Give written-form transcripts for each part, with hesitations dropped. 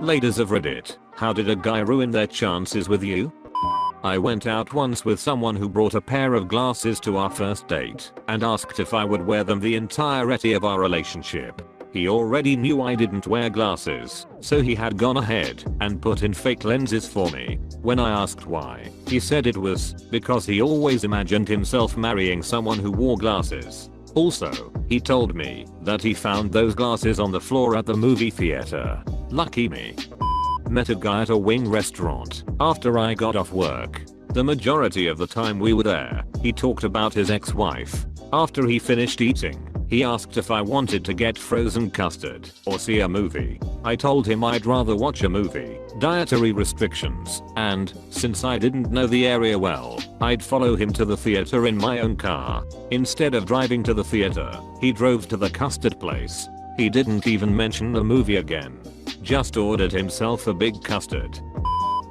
Ladies of Reddit, how did a guy ruin their chances with you? I went out once with someone who brought a pair of glasses to our first date and asked if I would wear them the entirety of our relationship. He already knew I didn't wear glasses, so he had gone ahead and put in fake lenses for me. When I asked why, he said it was because he always imagined himself marrying someone who wore glasses. Also, he told me that he found those glasses on the floor at the movie theater. Lucky me. Met a guy at a wing restaurant after I got off work. The majority of the time we were there, he talked about his ex-wife. After he finished eating, he asked if I wanted to get frozen custard or see a movie. I told him I'd rather watch a movie, dietary restrictions, and, since I didn't know the area well, I'd follow him to the theater in my own car. Instead of driving to the theater, he drove to the custard place. He didn't even mention the movie again. Just ordered himself a big custard.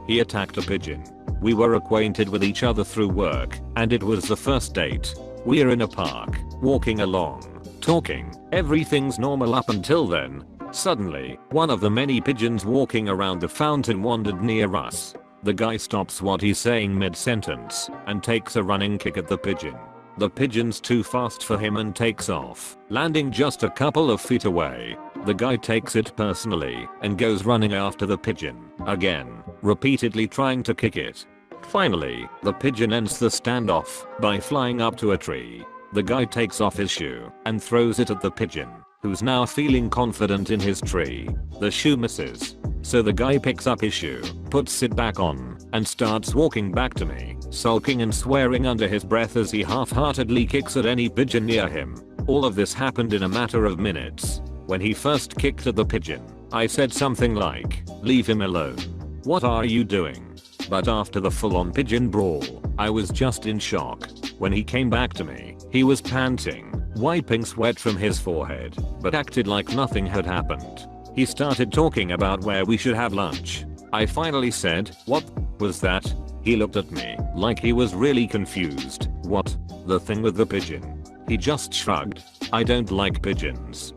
He attacked a pigeon. We were acquainted with each other through work, and it was the first date. We're in a park, walking along, talking, everything's normal up until then. Suddenly, one of the many pigeons walking around the fountain wandered near us. The guy stops what he's saying mid-sentence and takes a running kick at the pigeon. The pigeon's too fast for him and takes off, landing just a couple of feet away. The guy takes it personally and goes running after the pigeon, again, repeatedly trying to kick it. Finally, the pigeon ends the standoff by flying up to a tree. The guy takes off his shoe and throws it at the pigeon, who's now feeling confident in his tree. The shoe misses. So the guy picks up his shoe, puts it back on, and starts walking back to me, sulking and swearing under his breath as he half-heartedly kicks at any pigeon near him. All of this happened in a matter of minutes. When he first kicked at the pigeon, I said something like, "Leave him alone. What are you doing?" But after the full-on pigeon brawl, I was just in shock. When he came back to me, he was panting, wiping sweat from his forehead, but acted like nothing had happened. He started talking about where we should have lunch. I finally said, "What was that?" He looked at me like he was really confused. "What? The thing with the pigeon?" He just shrugged. "I don't like pigeons."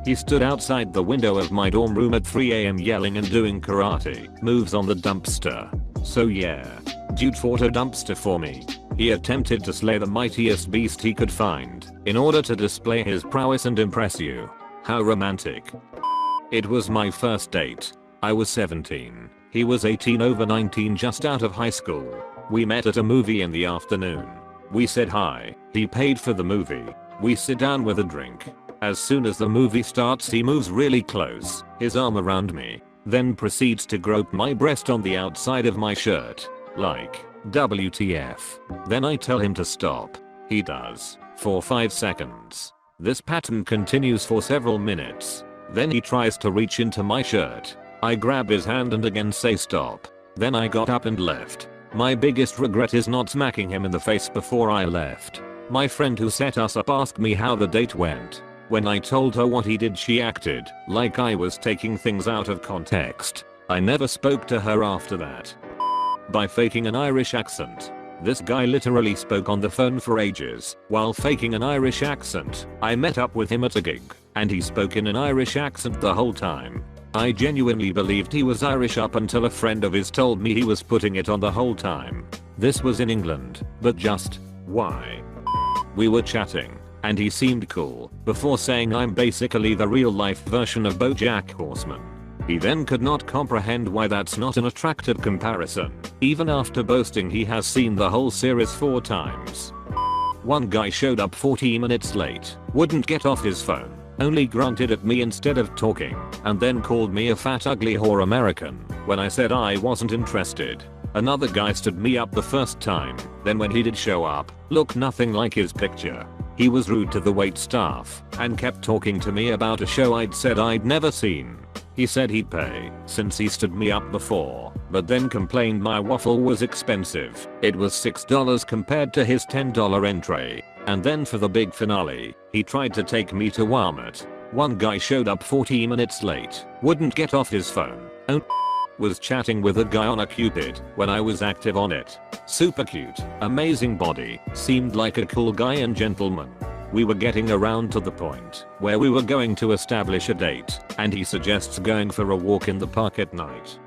He stood outside the window of my dorm room at 3 AM yelling and doing karate moves on the dumpster. So yeah, dude fought a dumpster for me. He attempted to slay the mightiest beast he could find in order to display his prowess and impress you. How romantic. It was my first date. I was 17. He was 18 over 19 just out of high school. We met at a movie in the afternoon. We said hi. He paid for the movie. We sit down with a drink. As soon as the movie starts he moves really close, his arm around me, then proceeds to grope my breast on the outside of my shirt. Like, WTF. Then I tell him to stop. He does. For 5 seconds. This pattern continues for several minutes. Then he tries to reach into my shirt. I grab his hand and again say stop. Then I got up and left. My biggest regret is not smacking him in the face before I left. My friend who set us up asked me how the date went. When I told her what he did, she acted like I was taking things out of context. I never spoke to her after that. By faking an Irish accent. This guy literally spoke on the phone for ages while faking an Irish accent. I met up with him at a gig, and he spoke in an Irish accent the whole time. I genuinely believed he was Irish up until a friend of his told me he was putting it on the whole time. This was in England, but just, why? We were chatting, and he seemed cool, before saying I'm basically the real life version of BoJack Horseman. He then could not comprehend why that's not an attractive comparison, even after boasting he has seen the whole series 4 times. One guy showed up 40 minutes late, wouldn't get off his phone, only grunted at me instead of talking, and then called me a fat ugly whore American when I said I wasn't interested. Another guy stood me up the first time, then when he did show up, looked nothing like his picture. He was rude to the wait staff and kept talking to me about a show I'd said I'd never seen. He said he'd pay since he stood me up before, but then complained my waffle was expensive. It was $6 compared to his $10 entree. And then for the big finale, he tried to take me to Walmart. One guy showed up 40 minutes late, wouldn't get off his phone, was chatting with a guy on a Cupid when I was active on it. Super cute, amazing body, seemed like a cool guy and gentleman. We were getting around to the point where we were going to establish a date, and he suggests going for a walk in the park at night.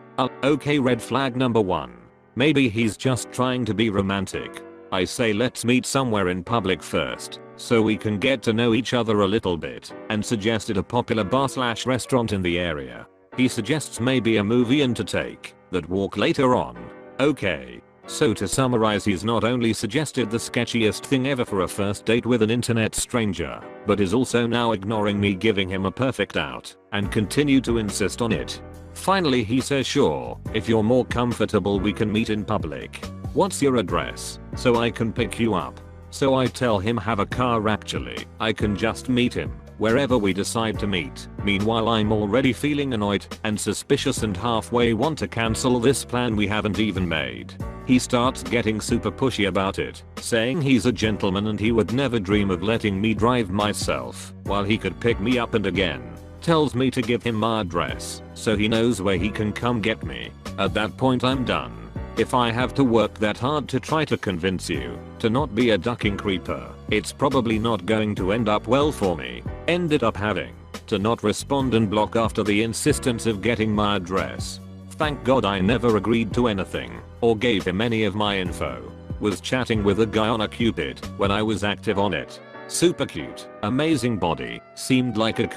Okay, red flag number 1. Maybe he's just trying to be romantic. I say let's meet somewhere in public first, so we can get to know each other a little bit, and suggested a popular bar/restaurant in the area. He suggests maybe a movie and to take that walk later on. Okay. So to summarize, he's not only suggested the sketchiest thing ever for a first date with an internet stranger, but is also now ignoring me giving him a perfect out, and continue to insist on it. Finally he says sure, if you're more comfortable we can meet in public. What's your address, so I can pick you up? So I tell him have a car actually, I can just meet him wherever we decide to meet. Meanwhile I'm already feeling annoyed and suspicious and halfway want to cancel this plan we haven't even made. He starts getting super pushy about it, saying he's a gentleman and he would never dream of letting me drive myself while he could pick me up, and again tells me to give him my address so he knows where he can come get me. At that point I'm done. If I have to work that hard to try to convince you to not be a ducking creeper, it's probably not going to end up well for me. Ended up having to not respond and block after the insistence of getting my address. Thank God I never agreed to anything or gave him any of my info. Was chatting with a guy on a Cupid when I was active on it. Super cute, amazing body, seemed like a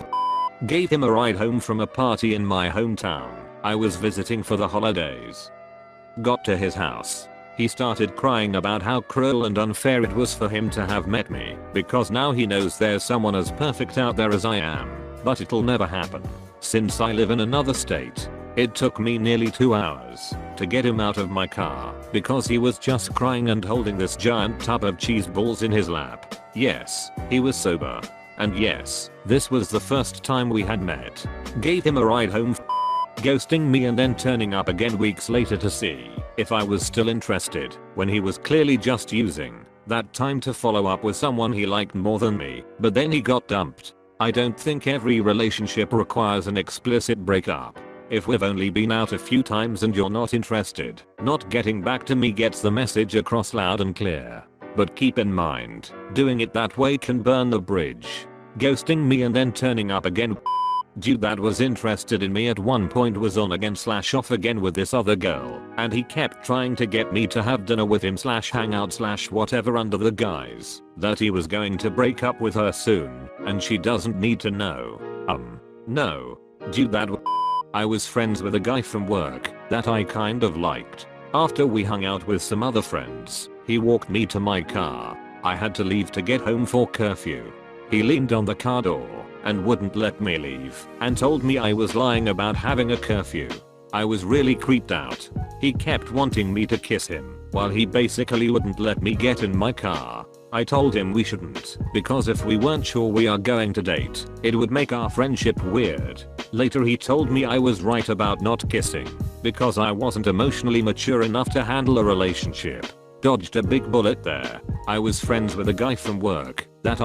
gave him a ride home from a party in my hometown I was visiting for the holidays. Got to his house. He started crying about how cruel and unfair it was for him to have met me, because now he knows there's someone as perfect out there as I am, but it'll never happen. Since I live in another state, it took me nearly 2 hours to get him out of my car because he was just crying and holding this giant tub of cheese balls in his lap. Yes, he was sober. And yes, this was the first time we had met. Gave him a ride home, ghosting me and then turning up again weeks later to see if I was still interested, when he was clearly just using that time to follow up with someone he liked more than me, but then he got dumped. I don't think every relationship requires an explicit breakup. If we've only been out a few times and you're not interested, not getting back to me gets the message across loud and clear. But keep in mind, doing it that way can burn the bridge. Ghosting me and then turning up again. Dude that was interested in me at one point was on again / off again with this other girl, and he kept trying to get me to have dinner with him / hang out / whatever under the guise that he was going to break up with her soon and she doesn't need to know. No. Dude that I was friends with a guy from work that I kind of liked. After we hung out with some other friends, he walked me to my car. I had to leave to get home for curfew. He leaned on the car door and wouldn't let me leave and told me I was lying about having a curfew. I was really creeped out. He kept wanting me to kiss him while he basically wouldn't let me get in my car. I told him we shouldn't because if we weren't sure we are going to date, it would make our friendship weird. Later he told me I was right about not kissing because I wasn't emotionally mature enough to handle a relationship. Dodged a big bullet there. I was friends with a guy from work that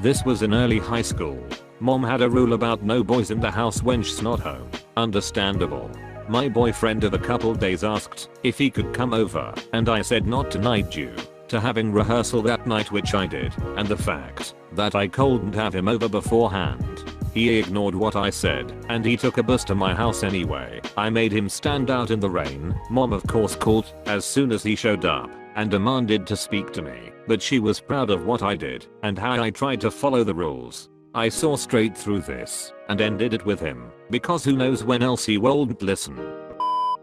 This was in early high school. Mom had a rule about no boys in the house when she's not home. Understandable. My boyfriend of a couple days asked if he could come over and I said not tonight due to having rehearsal that night, which I did, and the fact that I couldn't have him over beforehand. He ignored what I said and he took a bus to my house anyway. I made him stand out in the rain. Mom of course called as soon as he showed up and demanded to speak to me, but she was proud of what I did and how I tried to follow the rules. I saw straight through this and ended it with him because who knows when else he won't listen.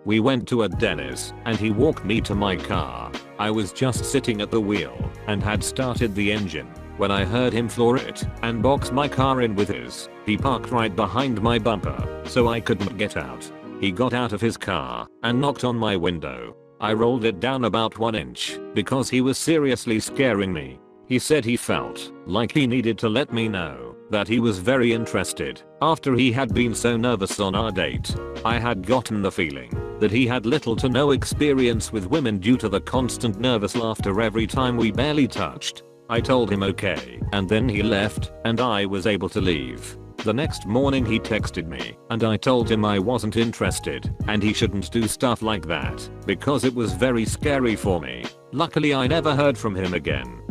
We went to a Denny's and he walked me to my car. I was just sitting at the wheel and had started the engine when I heard him floor it and box my car in with his. He parked right behind my bumper so I couldn't get out. He got out of his car and knocked on my window. I rolled it down about 1 inch because he was seriously scaring me. He said he felt like he needed to let me know that he was very interested after he had been so nervous on our date. I had gotten the feeling that he had little to no experience with women due to the constant nervous laughter every time we barely touched. I told him okay, and then he left and I was able to leave. The next morning he texted me and I told him I wasn't interested and he shouldn't do stuff like that because it was very scary for me. Luckily I never heard from him again.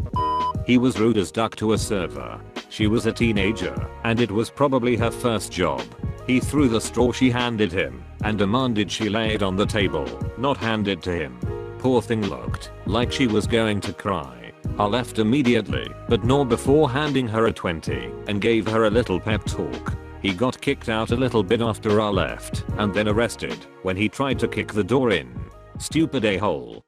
He was rude as duck to a server. She was a teenager, and it was probably her first job. He threw the straw she handed him, and demanded she lay it on the table, not hand it to him. Poor thing looked like she was going to cry. I left immediately, but not before handing her a 20, and gave her a little pep talk. He got kicked out a little bit after I left, and then arrested when he tried to kick the door in. Stupid a-hole.